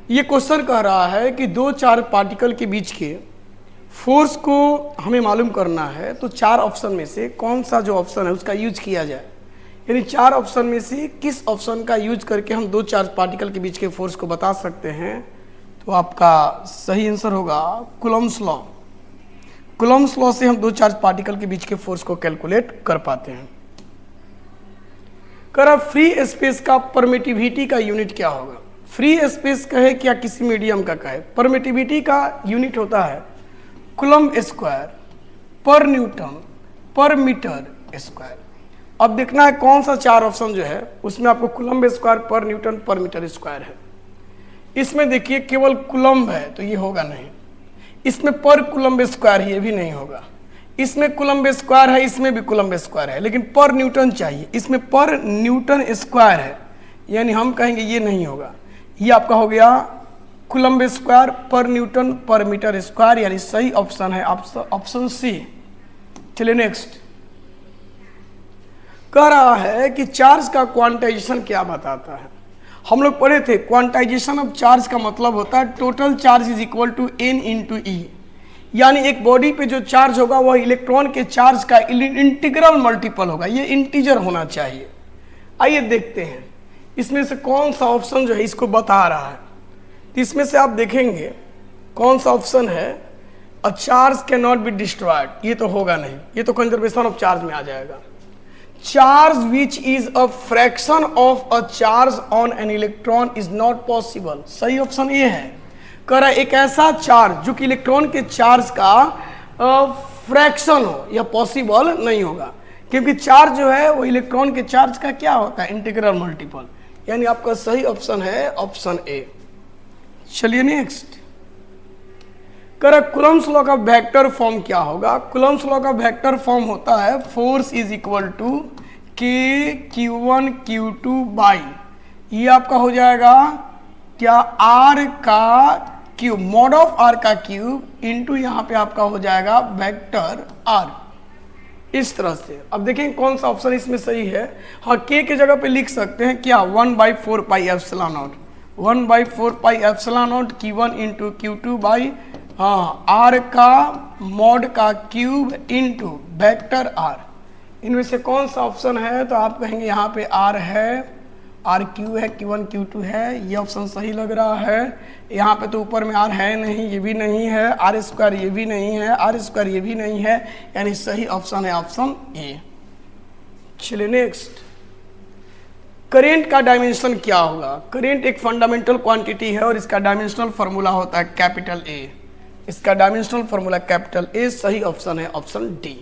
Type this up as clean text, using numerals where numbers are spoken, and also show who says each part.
Speaker 1: ये क्वेश्चन कह रहा है कि दो चार्ज पार्टिकल के बीच के फोर्स को हमें मालूम करना है, तो चार ऑप्शन में से कौन सा जो ऑप्शन है उसका यूज किया जाए। यानी चार ऑप्शन में से किस ऑप्शन का यूज करके हम दो चार्ज पार्टिकल के बीच के फोर्स को बता सकते हैं। तो आपका सही आंसर होगा कूलम्ब्स लॉ। कूलम्ब्स लॉ से हम दो चार्ज पार्टिकल के बीच के फोर्स को कैलकुलेट कर पाते हैं। कर फ्री स्पेस का परमिटिविटी का यूनिट क्या होगा। फ्री स्पेस कहे क्या किसी मीडियम का कहे, परमिटिविटी का यूनिट होता है कूलम्ब स्क्वायर पर न्यूटन पर मीटर स्क्वायर। अब देखना है कौन सा चार ऑप्शन जो है उसमें आपको कूलम्ब स्क्वायर पर न्यूटन पर मीटर स्क्वायर है। इसमें देखिए केवल कूलम्ब है तो ये होगा नहीं, इसमें पर कूलम्ब स्क्वायर ये भी नहीं होगा, इसमें कूलम्ब स्क्वायर है, इसमें भी कूलम्ब स्क्वायर है, लेकिन पर न्यूटन चाहिए, इसमें पर न्यूटन स्क्वायर है, यानी हम कहेंगे ये नहीं होगा। ये आपका हो गया कूलम्ब स्क्वायर पर न्यूटन पर मीटर स्क्वायर, यानी सही ऑप्शन है ऑप्शन सी। चलिए नेक्स्ट कह रहा है कि चार्ज का क्वांटाइजेशन क्या बताता है। हम लोग पढ़े थे क्वांटाइजेशन ऑफ चार्ज का मतलब होता है total charge is equal to n into e, यानी एक बॉडी पे जो चार्ज होगा वह इलेक्ट्रॉन के चार्ज का इंटीग्रल मल्टीपल होगा, ये इंटीजर होना चाहिए। आइए देखते हैं इसमें से कौन सा ऑप्शन जो है इसको बता रहा है। तो इसमें से आप देखेंगे कौन सा ऑप्शन है a charge can not be destroyed, ये तो होगा नहीं, ये तो कंजर्वेशन ऑफ चार्ज में आ जाएगा। Charge which is a fraction of a charge on an electron is not possible, सही ऑप्शन ये है। कह रहा है एक ऐसा चार्ज जो कि इलेक्ट्रॉन के चार्ज का फ्रैक्शन हो, यह पॉसिबल नहीं होगा, क्योंकि चार्ज जो है वो इलेक्ट्रॉन के चार्ज का क्या होता है इंटीग्रल मल्टीपल, यानी आपका सही ऑप्शन है ऑप्शन ए। चलिए नेक्स्ट कर कूलम्ब्स लॉ का वेक्टर फॉर्म क्या होगा। कूलम्ब्स लॉ का वेक्टर फॉर्म होता है फोर्स इज इक्वल टू के Q1 Q2 बाई, ये आपका हो जाएगा क्या R का क्यूब, मॉड ऑफ R का क्यूब इंटू यहाँ पे आपका हो जाएगा वेक्टर R, इस तरह से। अब देखें कौन सा ऑप्शन इसमें सही है। हाँ K के जगह पे लिख सकते हैं क्या 1/4 pi epsilon not, 1/4 pi epsilon not Q1 into Q2 by हाँ R का मॉड का क्यूब इंटू वेक्टर R। इनमें से कौन सा ऑप्शन है, तो आप कहेंगे यहाँ पे R है, R क्यू है, Q1 Q2 है, ये ऑप्शन सही लग रहा है। यहाँ पे तो ऊपर में R है नहीं, ये भी नहीं है, R स्क्वायर ये भी नहीं है, R स्क्वायर ये भी नहीं है, यानी सही ऑप्शन है ऑप्शन ए। चलिए नेक्स्ट करेंट का डायमेंशन क्या होगा। करेंट एक फंडामेंटल क्वांटिटी है और इसका डायमेंशनल फार्मूला होता है कैपिटल ए, इसका डायमेंशनल फार्मूला कैपिटल ए, सही ऑप्शन है ऑप्शन डी।